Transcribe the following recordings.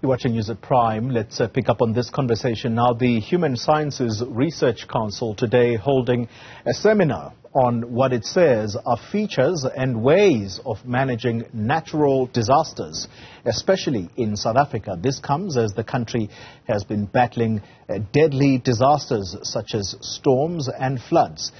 You're watching News at Prime. Let's pick up on this conversation now. The Human Sciences Research Council today holding a seminar on what it says are features and ways of managing natural disasters, especially in South Africa. This comes as the country has been battling deadly disasters such as storms and floods.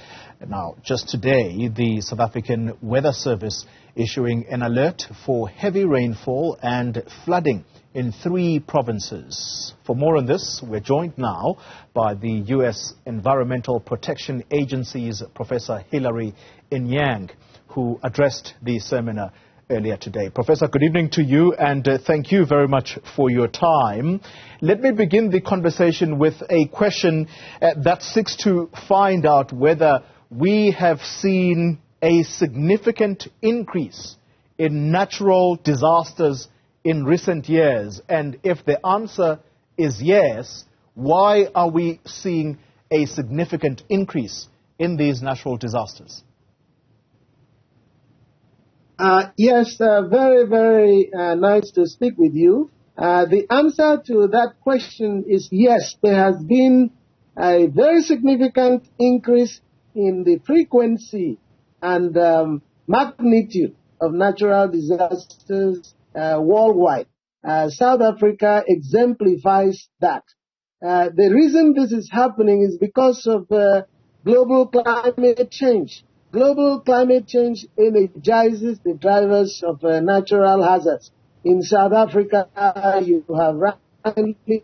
Now, just today, the South African Weather Service issuing an alert for heavy rainfall and flooding in 3 provinces. For more on this, we're joined now by the U.S. Environmental Protection Agency's Professor Hilary Inyang, who addressed the seminar earlier today. Professor, good evening to you, and thank you very much for your time. Let me begin the conversation with a question that seeks to find out whether we have seen a significant increase in natural disasters in recent years, and if the answer is yes, why are we seeing a significant increase in these natural disasters? Yes, very nice to speak with you. The answer to that question is yes, there has been a very significant increase in the frequency and magnitude of natural disasters worldwide. South Africa exemplifies that. The reason this is happening is because of global climate change. Global climate change energizes the drivers of natural hazards. In South Africa, you have rightly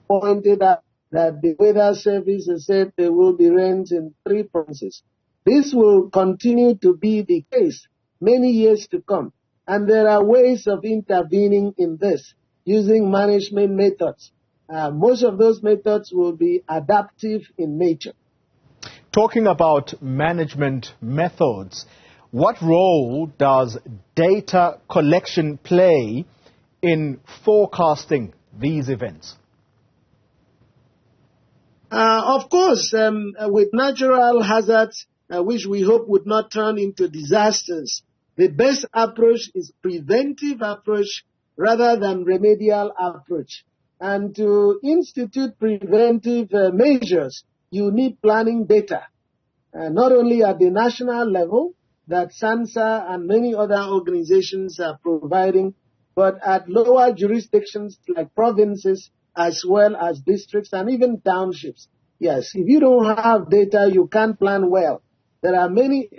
pointed out that the Weather Service has said there will be rains in 3 provinces. This will continue to be the case many years to come. And there are ways of intervening in this using management methods. Most of those methods will be adaptive in nature. Talking about management methods, what role does data collection play in forecasting these events? Of course, with natural hazards, which we hope would not turn into disasters, the best approach is preventive approach rather than remedial approach. And to institute preventive measures, you need planning data, not only at the national level that SANSA and many other organizations are providing, but at lower jurisdictions like provinces as well as districts and even townships. Yes, if you don't have data, you can't plan well. There are many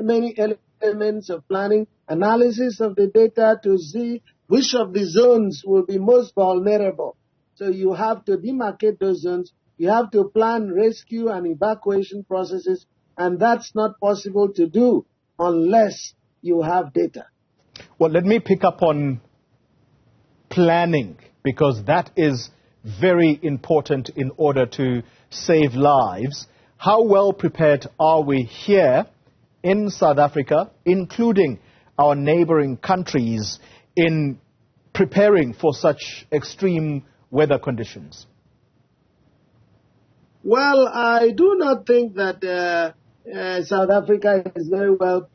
elements of planning, analysis of the data to see which of the zones will be most vulnerable. So you have to demarcate those zones. You have to plan rescue and evacuation processes, and that's not possible to do unless you have data. Well, let me pick up on planning, because that is very important in order to save lives. How well prepared are we here in South Africa, including our neighboring countries, in preparing for such extreme weather conditions? Well, I do not think that South Africa is very well,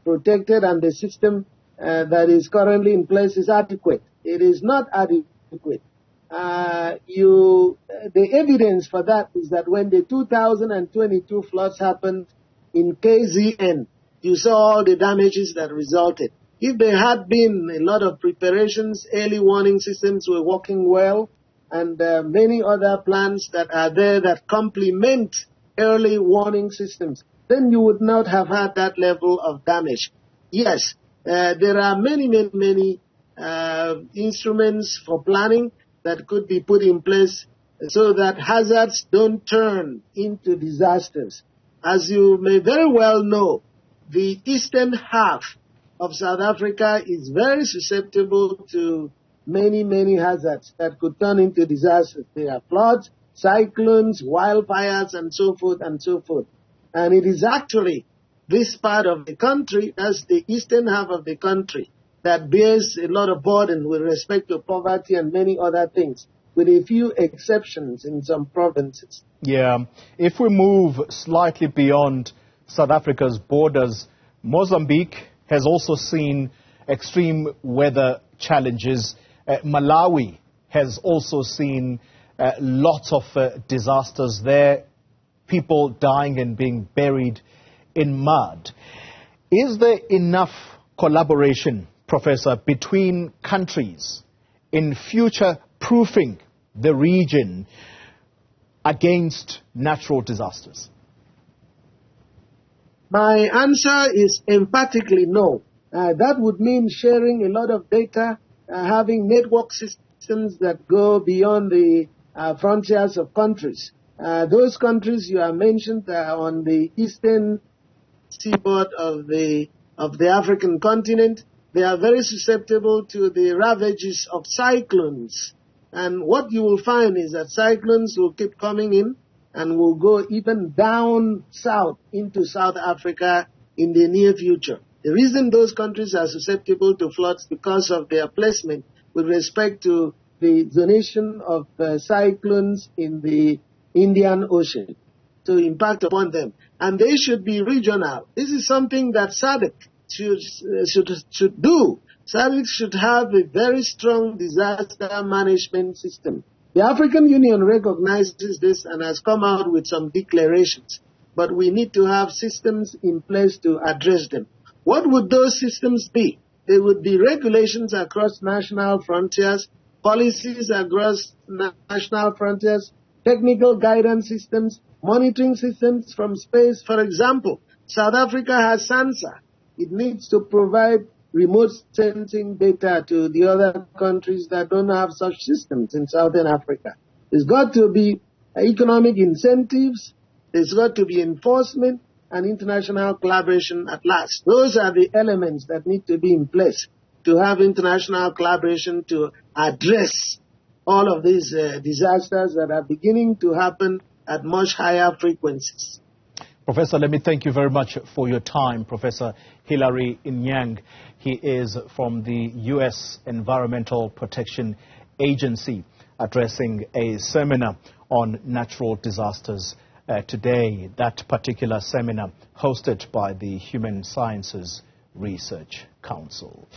protected, and the system that is currently in place is adequate. It is not adequate. The evidence for that is that when the 2022 floods happened in KZN, you saw all the damages that resulted. If there had been a lot of preparations, early warning systems were working well, and many other plans that are there that complement early warning systems, then you would not have had that level of damage. Yes, there are many instruments for planning that could be put in place so that hazards don't turn into disasters. As you may very well know, the eastern half of South Africa is very susceptible to many hazards that could turn into disasters. There are floods, cyclones, wildfires, and so forth and so forth. And it is actually this part of the country, that's the eastern half of the country, that bears a lot of burden with respect to poverty and many other things, with a few exceptions in some provinces. Yeah. If we move slightly beyond South Africa's borders, Mozambique has also seen extreme weather challenges. Malawi has also seen lots of disasters there, people dying and being buried in mud. Is there enough collaboration, Professor, between countries in future-proofing the region against natural disasters? My answer is emphatically no. That would mean sharing a lot of data, having network systems that go beyond the frontiers of countries. Those countries you have mentioned are on the eastern seaboard of the African continent. They are very susceptible to the ravages of cyclones. And what you will find is that cyclones will keep coming in and will go even down south into South Africa in the near future. The reason those countries are susceptible to floods because of their placement with respect to the zonation of cyclones in the Indian Ocean to impact upon them. And they should be regional. This is something that SADC should do. SADC should have a very strong disaster management system. The African Union recognizes this and has come out with some declarations. But we need to have systems in place to address them. What would those systems be? They would be regulations across national frontiers, policies across national frontiers, technical guidance systems, monitoring systems from space. For example, South Africa has SANSA. It needs to provide remote sensing data to the other countries that don't have such systems in Southern Africa. There's got to be economic incentives, there's got to be enforcement, and international collaboration at last. Those are the elements that need to be in place to have international collaboration to address all of these disasters that are beginning to happen at much higher frequencies. Professor, let me thank you very much for your time. Professor Hilary Inyang, he is from the U.S. Environmental Protection Agency, addressing a seminar on natural disasters today. That particular seminar hosted by the Human Sciences Research Council.